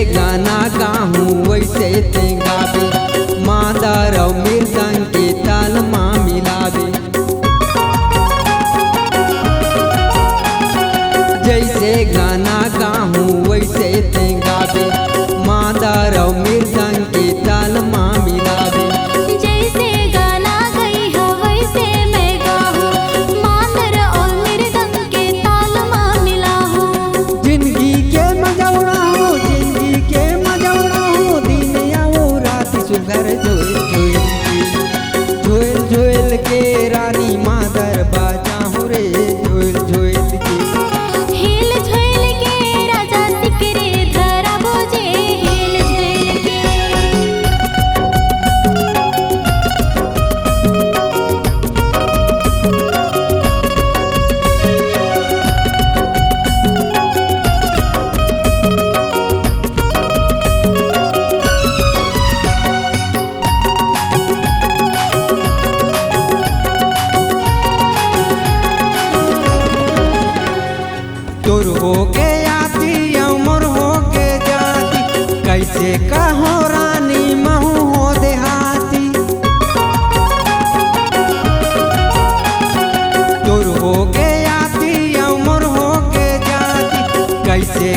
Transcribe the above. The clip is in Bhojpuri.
गाना गाऊं वैसे ते गावे, मादर और मृदंग के ताल माँ मिलावे। जैसे गाना गाऊं वैसे ते गावे, मादर और मृदंग के ताल माँ मिलावे। जैसे गाना गई हो वैसे मैं गाऊं, मादर और मृदंग के ताल माँ मिलाऊं। जिंदगी के मजौड़ा हो, जिंदगी के मजौड़ा हो, दिन आओ रात सुघर झोल झोल के रानी मादर बाजाऊं रे झोल झोल के। हिल झुल के राजा सिकरे धरा बोझे, हिल झुल के। तोर हो के आती अमर हो के जाती, कैसे कहो रानी महू हो देहाती। तोर हो के आती अमर हो के जाती, कैसे